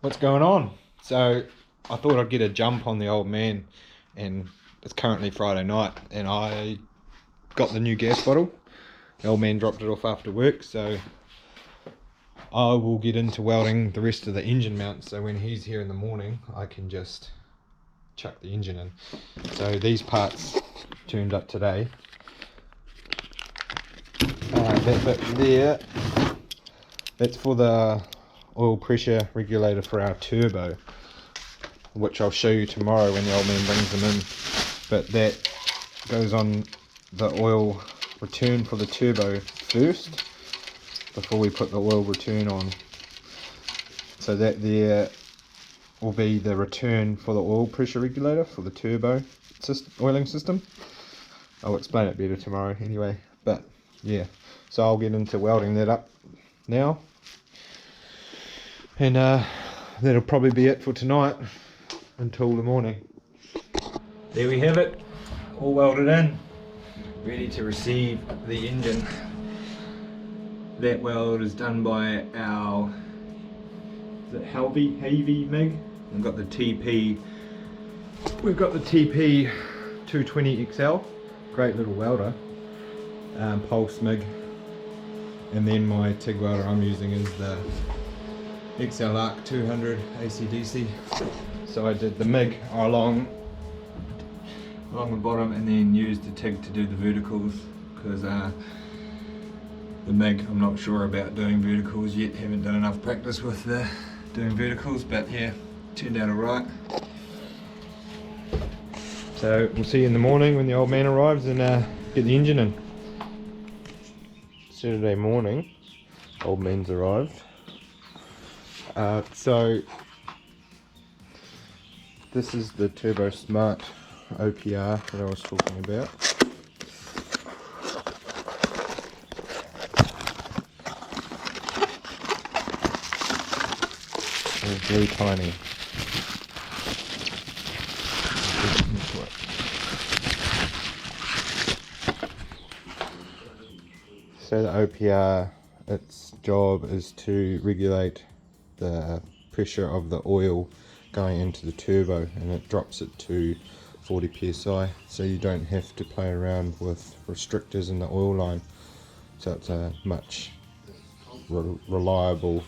What's going on? So I thought I'd get a jump on the old man, and it's currently Friday night and I got the new gas bottle. The old man dropped it off after work, so I will get into welding the rest of the engine mounts, so when he's here in the morning I can just chuck the engine in. So these parts turned up today. That bit there, that's for the oil pressure regulator for our turbo, which I'll show you tomorrow when the old man brings them in. But that goes on the oil return for the turbo first before we put the oil return on. So that there will be the return for the oil pressure regulator for the turbo oiling system. I'll explain it better tomorrow anyway, but yeah, so I'll get into welding that up now, and that'll probably be it for tonight until the morning. There we have it, all welded in, ready to receive the engine. That weld is done by our, is it Havy MIG? We've got the TP 220 XL, great little welder, pulse MIG, and then my TIG welder I'm using is the XL Arc 200 AC/DC. So I did the MIG along the bottom and then used the TIG to do the verticals, because the MIG I'm not sure about doing verticals yet, haven't done enough practice with doing verticals, but yeah, turned out alright. So we'll see you in the morning when the old man arrives and get the engine in. Saturday morning, old man's arrived. So this is the Turbo Smart OPR that I was talking about. It's very tiny. So the OPR, its job is to regulate the pressure of the oil going into the turbo, and it drops it to 40 psi, so you don't have to play around with restrictors in the oil line. So it's a much reliable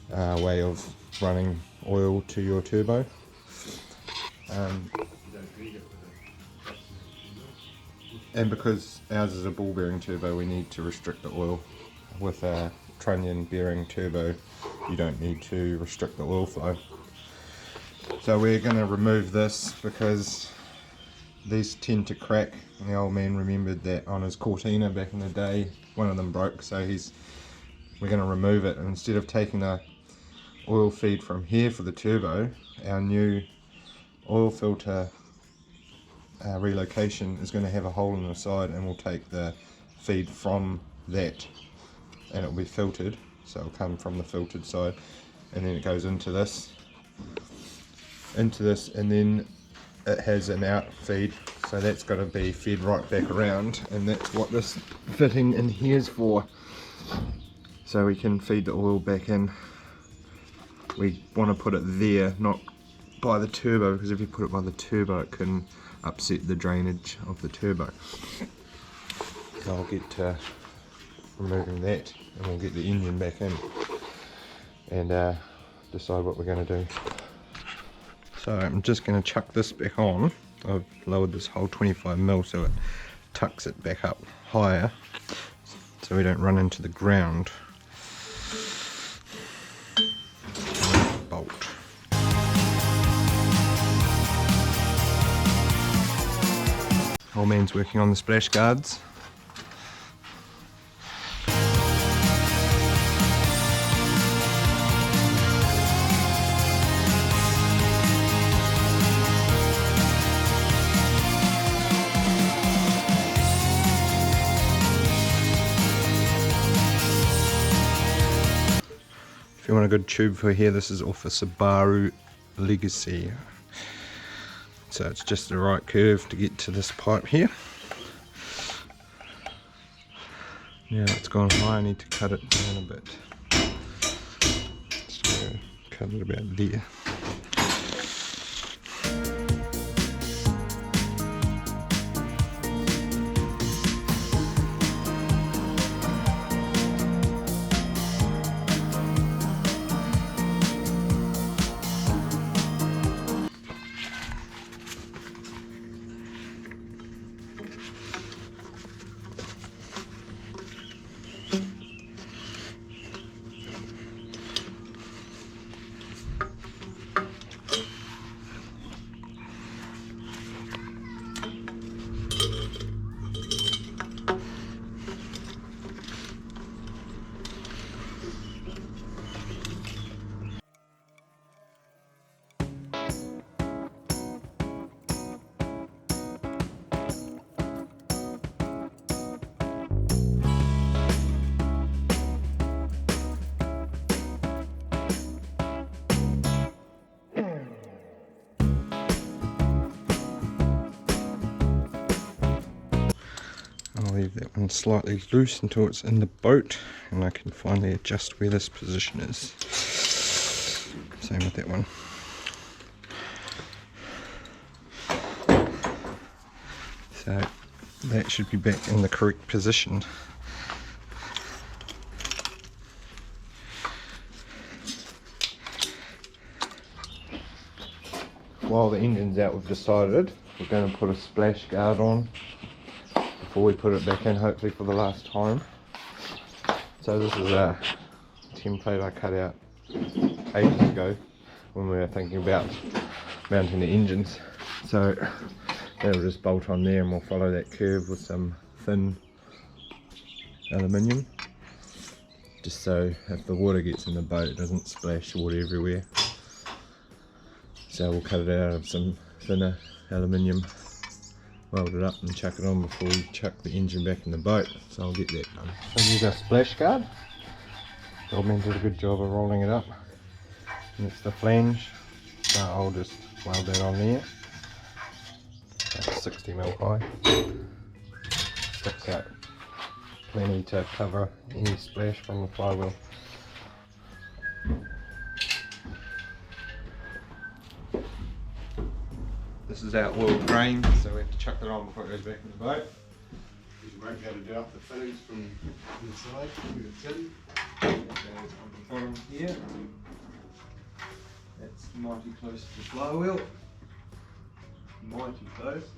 way of running oil to your turbo. And because ours is a ball bearing turbo, we need to restrict the oil. With a trunnion bearing turbo, you don't need to restrict the oil flow. So we're going to remove this because these tend to crack, and the old man remembered that on his Cortina back in the day, one of them broke, so we're going to remove it. And instead of taking the oil feed from here for the turbo, our new oil filter relocation is going to have a hole in the side, and we'll take the feed from that and it'll be filtered, so it'll come from the filtered side, and then it goes into this, and then it has an out feed, so that's got to be fed right back around, and that's what this fitting in here is for, so we can feed the oil back in. We want to put it there, not by the turbo, because if you put it by the turbo it can upset the drainage of the turbo. So I'll get to removing that, and we'll get the engine back in and decide what we're going to do. So I'm just going to chuck this back on. I've lowered this whole 25mm so it tucks it back up higher so we don't run into the ground. Bolt. Old man's working on the splash guards. If you want a good tube for here, this is off a Subaru Legacy. So it's just the right curve to get to this pipe here. Now it's gone high, I need to cut it down a bit. So cut it about there. I'll leave that one slightly loose until it's in the boat and I can finally adjust where this position is. Same with that one. So that should be back in the correct position. While the engine's out, we've decided we're going to put a splash guard on before we put it back in, hopefully for the last time. So this is a template I cut out ages ago when we were thinking about mounting the engines. So that'll just bolt on there and we'll follow that curve with some thin aluminium, just so if the water gets in the boat it doesn't splash water everywhere. So we'll cut it out of some thinner aluminium, weld it up and chuck it on before we chuck the engine back in the boat. So I'll get that done. So here's our splash guard. The old man did a good job of rolling it up. And it's the flange, so I'll just weld that on there. That's 60mm high. Sticks out plenty to cover any splash from the flywheel. This is our oil drain, so we have to chuck it on before it goes back in the boat. You won't be able to do up the fittings from inside where it's in. It goes on the bottom here. That's mighty close to the flywheel. Mighty close.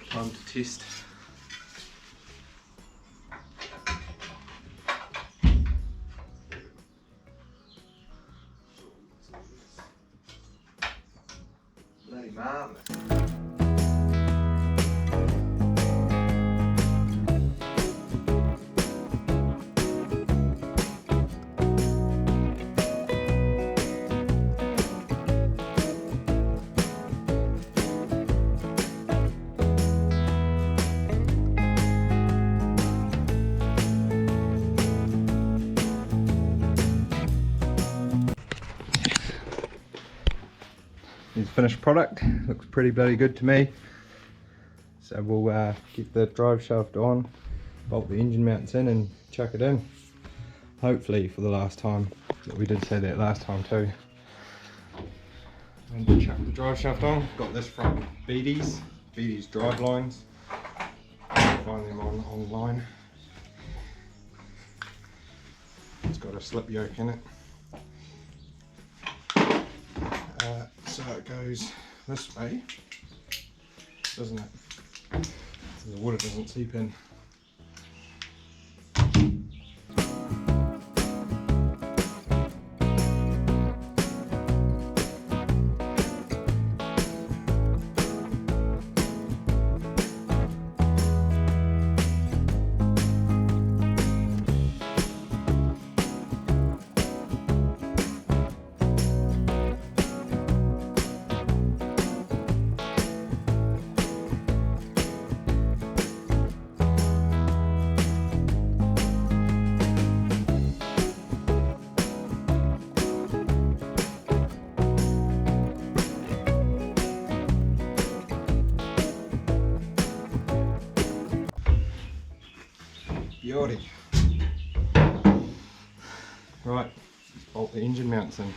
Time to test. Bloody marvellous. Here's the finished product. Looks pretty bloody good to me. So we'll get the drive shaft on, bolt the engine mounts in and chuck it in. Hopefully for the last time. But we did say that last time too. And to chuck the drive shaft on, got this from Beatty's drive lines. Find them online. It's got a slip yoke in it. So it goes this way, doesn't it? So the water doesn't seep in. Kia ora. Right, bolt the engine mounts in.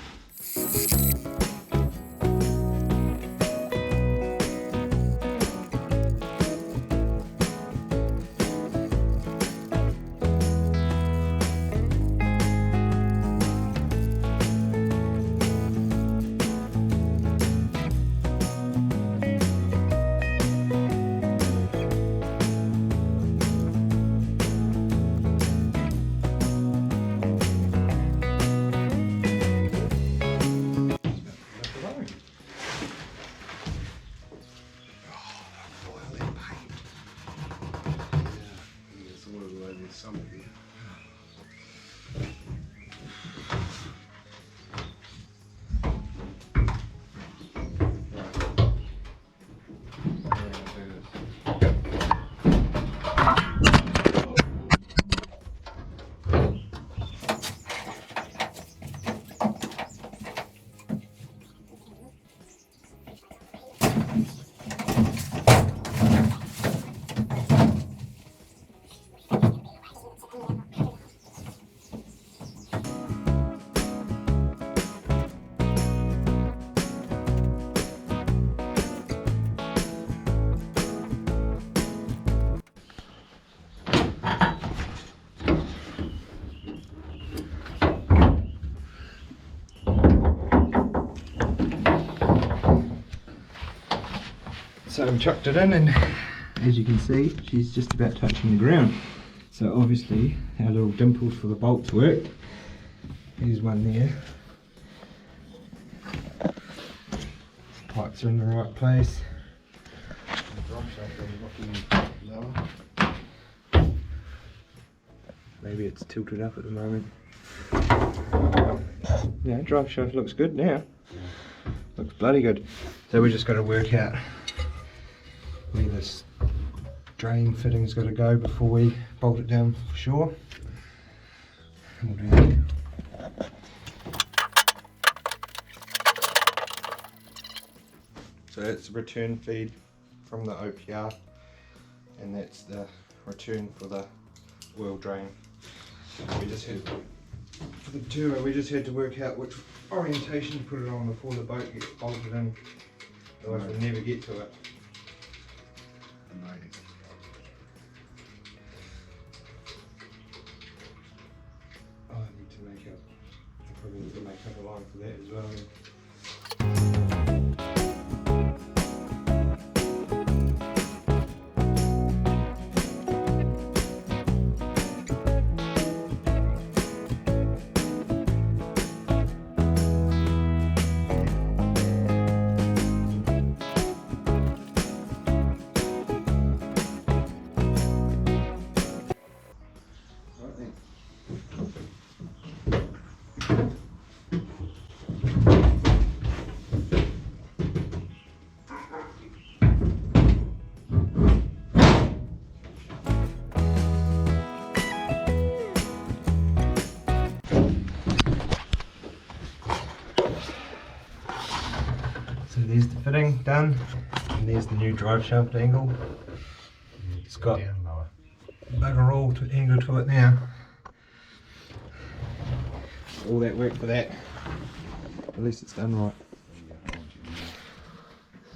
So I've chucked it in, and as you can see, she's just about touching the ground. So obviously our little dimples for the bolts worked. Here's one there. Pipes are in the right place. The drive shaft is looking lower. Maybe it's tilted up at the moment. Yeah, drive shaft looks good now. Looks bloody good. So we just got to work out where this drain fitting's got to go before we bolt it down for sure. And we'll do that. So that's the return feed from the OPR, and that's the return for the oil drain. We just had, for the turbo, we just had to work out which orientation to put it on before the boat gets bolted in, otherwise we'll never get to it. Oh, I need to make up, I probably need to make up a line for that as well. So there's the fitting done, and there's the new drive shaft angle. It's got bugger all to angle to it now. All that work for that. At least it's done right.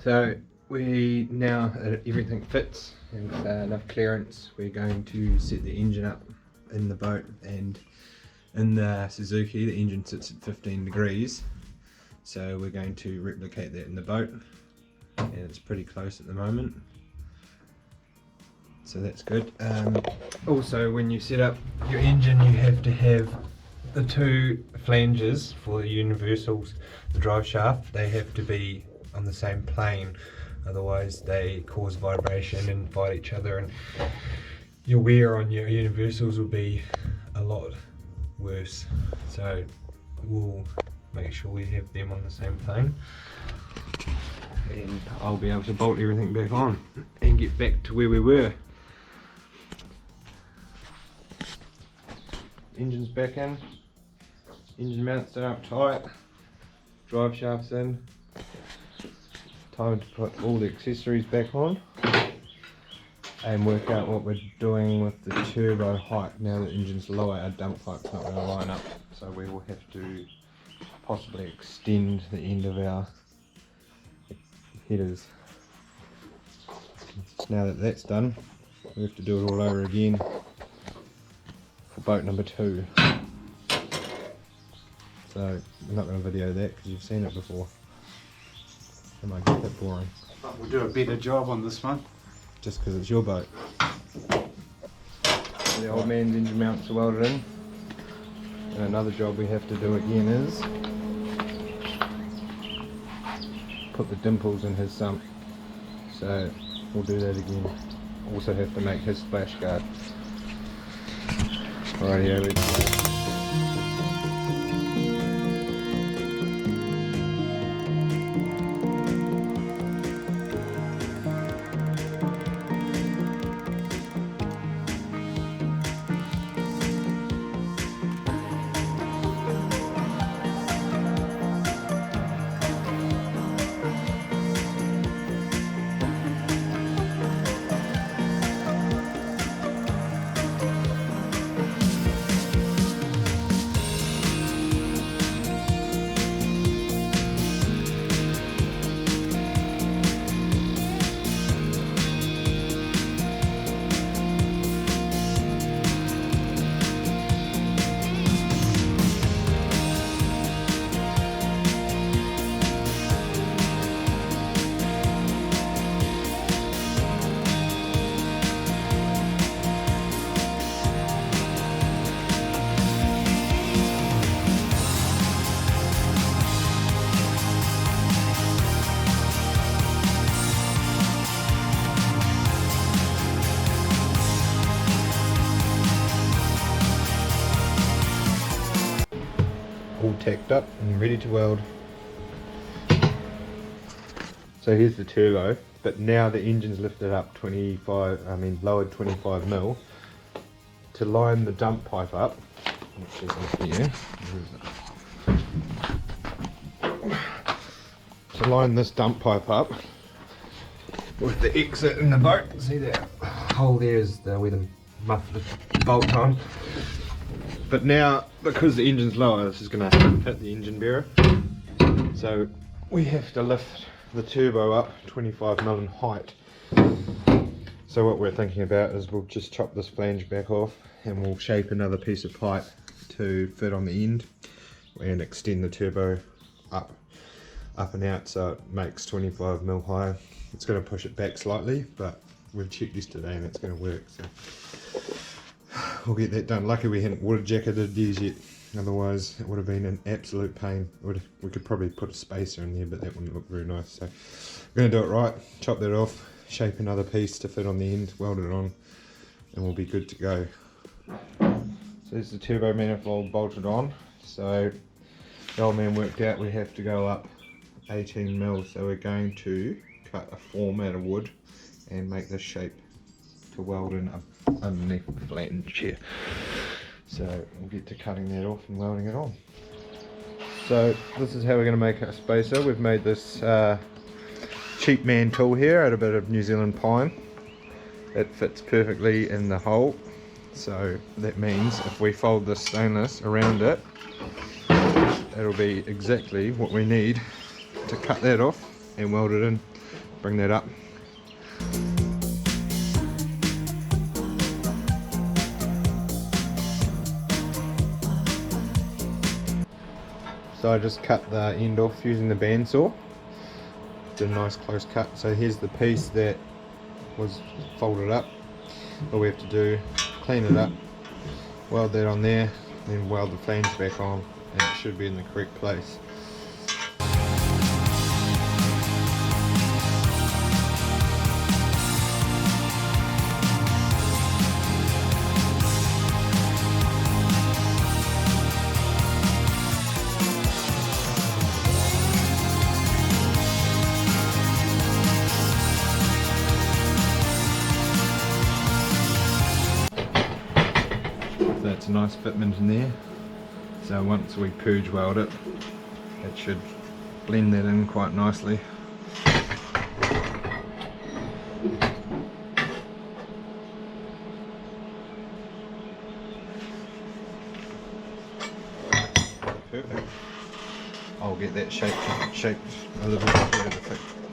So we now that everything fits and enough clearance, we're going to set the engine up in the boat, and in the Suzuki the engine sits at 15 degrees. So we're going to replicate that in the boat, and it's pretty close at the moment. So that's good. Also, when you set up your engine, you have to have the two flanges for the universals, the drive shaft, they have to be on the same plane, otherwise they cause vibration and fight each other, and your wear on your universals will be a lot worse. So we'll make sure we have them on the same plane, and I'll be able to bolt everything back on and get back to where we were. Engine's back in, engine mounts are up tight, drive shaft's in. Time to put all the accessories back on. and work out what we're doing with the turbo height. Now the engine's lower, our dump pipe's not going to line up, so we will have to possibly extend the end of our headers. Now that that's done, we have to do it all over again for boat number 2. So I'm not going to video that because you've seen it before. It might get a bit boring. But we'll do a better job on this one. Just because it's your boat. The old man's engine mounts are welded in. And another job we have to do again is put the dimples in his sump. So we'll do that again. Also have to make his splash guard. Alright, here we go. All tacked up and ready to weld. So here's the turbo, but now the engine's lifted up lowered 25 mil to line the dump pipe up, which is in here. To line this dump pipe up with the exit in the boat. See that hole there is where the muffler bolt on. But now, because the engine's lower, this is going to hit the engine bearer. So we have to lift the turbo up 25 mil in height. So what we're thinking about is we'll just chop this flange back off and we'll shape another piece of pipe to fit on the end and extend the turbo up and out so it makes 25 mil higher. It's going to push it back slightly, but we've checked yesterday and it's going to work. So we'll get that done. Lucky we hadn't water jacketed these yet, otherwise it would have been an absolute pain. We could probably put a spacer in there, but that wouldn't look very nice. So we're going to do it right, chop that off, shape another piece to fit on the end, weld it on, and we'll be good to go. So there's the turbo manifold bolted on. So the old man worked out we have to go up 18 mil, so we're going to cut a form out of wood and make this shape to weld in underneath the flange here. So we'll get to cutting that off and welding it on. So this is how we're going to make our spacer. We've made this cheap man tool here out of a bit of New Zealand pine. It fits perfectly in the hole. So that means if we fold this stainless around it, it'll be exactly what we need to cut that off and weld it in, bring that up. So I just cut the end off using the bandsaw. Did a nice close cut. So here's the piece that was folded up. All we have to do, clean it up, weld that on there, then weld the flange back on, and it should be in the correct place. That's a nice fitment in there. So once we purge weld it, it should blend that in quite nicely. that shaped a little bit better to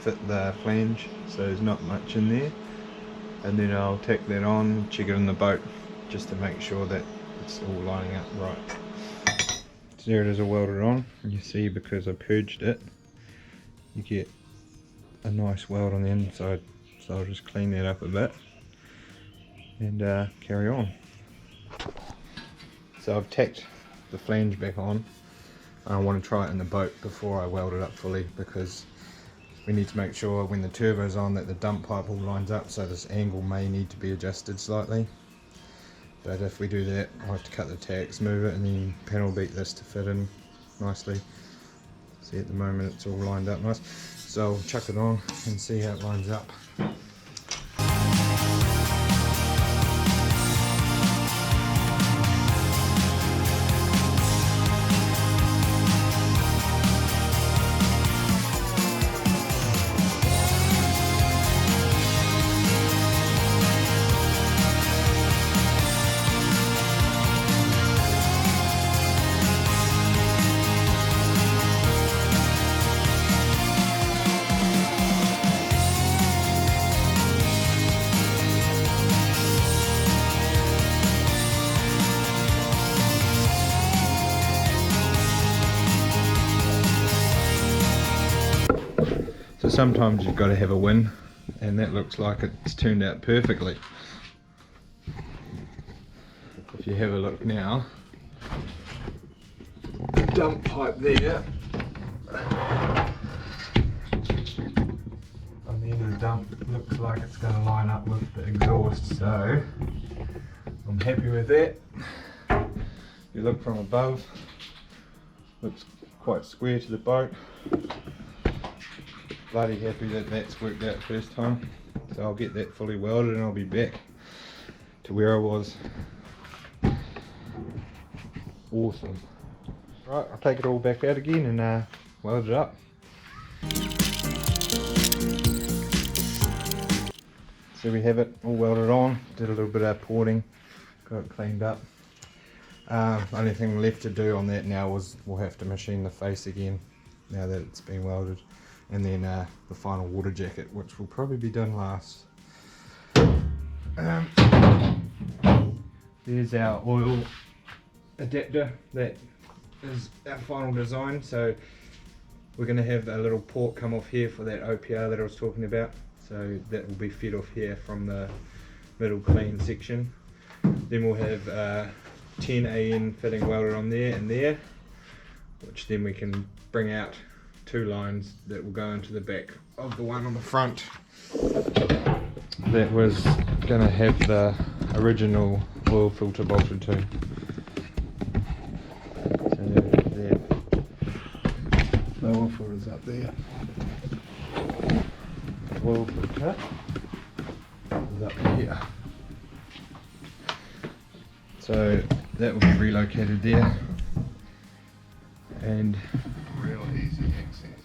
fit the flange, so there's not much in there. And then I'll tack that on, check it in the boat, just to make sure that it's all lining up right. So there it is all welded on. You see, because I purged it, you get a nice weld on the inside. So I'll just clean that up a bit and carry on. So I've tacked the flange back on. I want to try it in the boat before I weld it up fully, because we need to make sure when the turbo's on that the dump pipe all lines up, so this angle may need to be adjusted slightly. But if we do that, I'll have to cut the tacks, move it, and then panel beat this to fit in nicely. See, at the moment it's all lined up nice. So I'll chuck it on and see how it lines up. So sometimes you've got to have a win, and that looks like it's turned out perfectly. If you have a look now, the dump pipe there on the end of the dump looks like it's going to line up with the exhaust, so I'm happy with that. You look from above, looks quite square to the boat. Bloody happy that that's worked out first time. So I'll get that fully welded and I'll be back to where I was. Awesome. Right, I'll take it all back out again and weld it up. So we have it all welded on, did a little bit of porting, got it cleaned up. Only thing left to do on that now was we'll have to machine the face again now that it's been welded. And then the final water jacket, which will probably be done last. There's our oil adapter. That is our final design. So we're going to have a little port come off here for that OPR that I was talking about. So that will be fed off here from the middle clean section. Then we'll have 10 AN fitting welded on there and there, which then we can bring out 2 lines that will go into the back of the one on the front that was going to have the original oil filter bolted to. So there. The oil filter's up there. The oil filter is up here. So that will be relocated there, and Real easy access.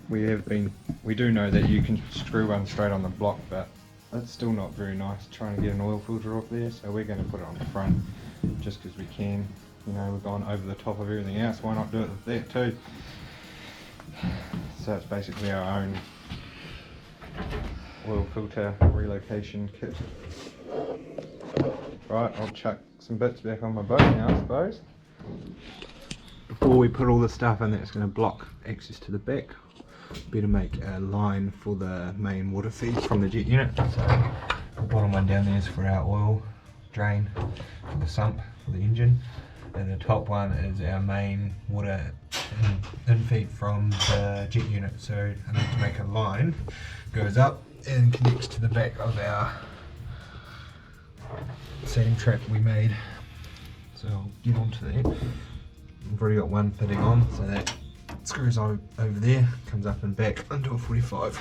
we do know that you can screw one straight on the block, but it's still not very nice trying to get an oil filter off there, so we're going to put it on the front just because we can. You know, we've gone over the top of everything else, why not do it with that too? So it's basically our own oil filter relocation kit. Right, I'll chuck some bits back on my boat now, I suppose. Before we put all the stuff in that's going to block access to the back, better make a line for the main water feed from the jet unit. So the bottom one down there is for our oil drain for the sump for the engine, and the top one is our main water in feed from the jet unit. So I need to make a line, goes up and connects to the back of our sand trap we made. So I'll get onto that. I've already got one fitting on, so that screws on over there, comes up and back into a 45.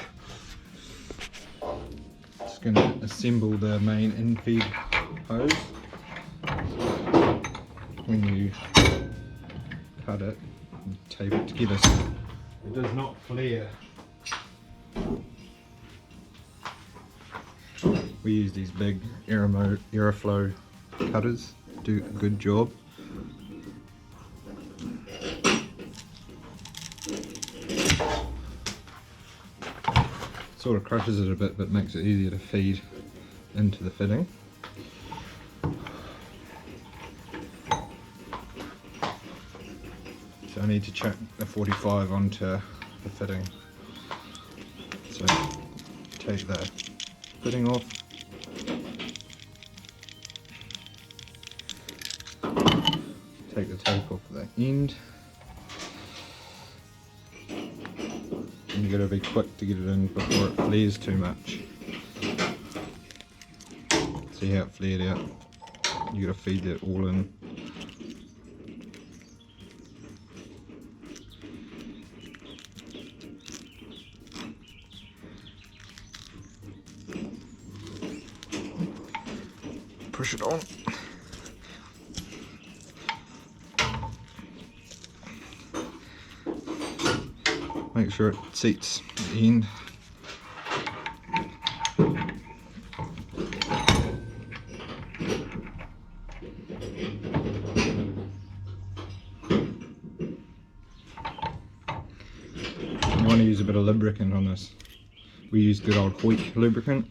Just going to assemble the main in-feed hose. When you cut it, you tape it together so it does not flare. We use these big Aeroflow cutters, do a good job. Sort of crushes it a bit, but makes it easier to feed into the fitting. So I need to chuck the 45 onto the fitting. So take the fitting off. Take the tape off the end. And you gotta be quick to get it in before it flares too much. See how it flared out? You gotta feed that all in. Push it on. Make sure it seats at the end. You want to use a bit of lubricant on this. We use good old Hoyt lubricant.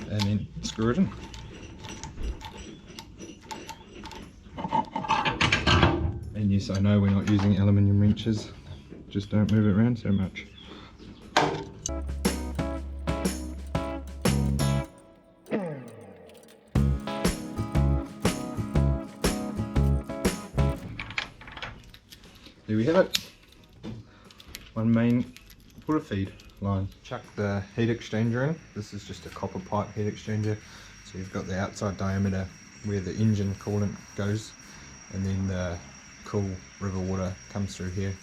And then screw it in. And yes, I know we're not using aluminium wrenches, just don't move it around so much. There we have it. One main water feed line. Chuck the heat exchanger in. This is just a copper pipe heat exchanger. So you've got the outside diameter where the engine coolant goes, and then the cool river water comes through here.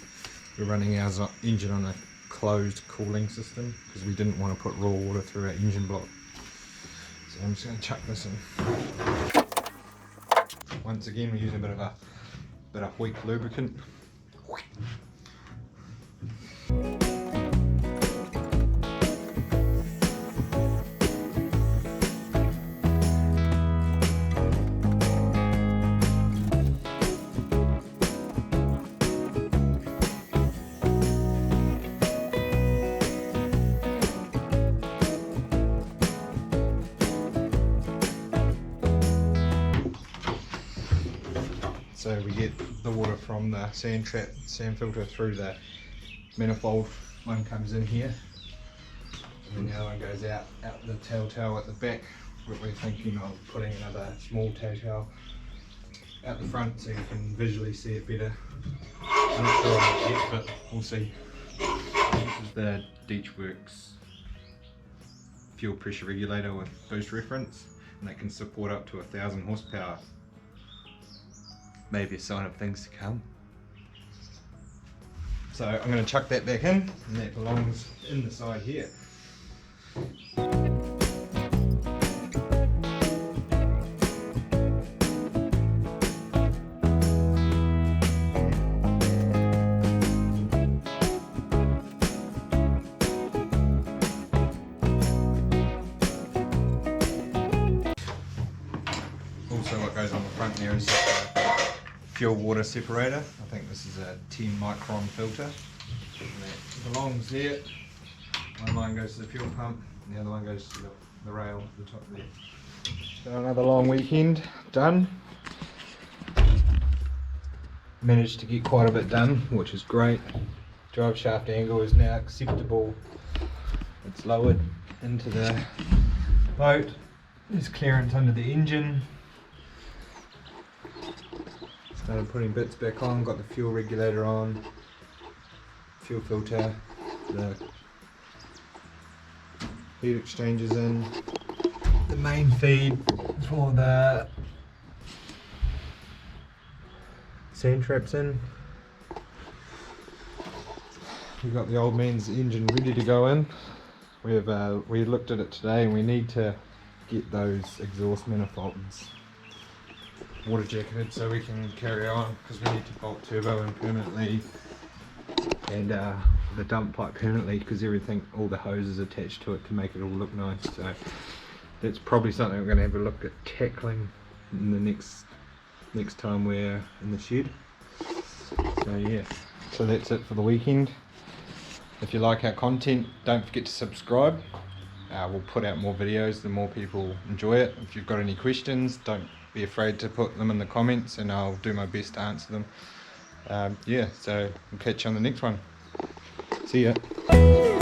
We're running our engine on a closed cooling system because we didn't want to put raw water through our engine block. So I'm just going to chuck this in. Once again, we're using a bit of Hoyt lubricant. So we get the water from the sand filter through the manifold. One comes in here, and then the other one goes out the telltale at the back. But we're thinking of putting another small telltale out the front so you can visually see it better. I'm not sure on it yet, but we'll see. This is the Deechworks fuel pressure regulator with boost reference, and it can support up to 1,000 horsepower. Maybe a sign of things to come. So I'm going to chuck that back in, and that belongs in the side here. Also what goes on the front there is fuel water separator. I think this is a 10 micron filter. And that belongs there. One line goes to the fuel pump, and the other one goes to the rail at the top there. So another long weekend done. Managed to get quite a bit done, which is great. Drive shaft angle is now acceptable. It's lowered into the boat. There's clearance under the engine. Started putting bits back on, got the fuel regulator on, fuel filter, the heat exchangers in, the main feed for the sand traps in. We've got the old man's engine ready to go in. We looked at it today, and we need to get those exhaust manifolds water jacketed so we can carry on, because we need to bolt turbo in permanently and the dump pipe permanently, because all the hoses attached to it to make it all look nice. So that's probably something we're going to have a look at tackling in the next next time we're in the shed. So yeah, so that's it for the weekend. If you like our content, don't forget to subscribe. We'll put out more videos, the more people enjoy it. If you've got any questions, don't be afraid to put them in the comments and I'll do my best to answer them. Yeah, so we'll catch you on the next one. See ya.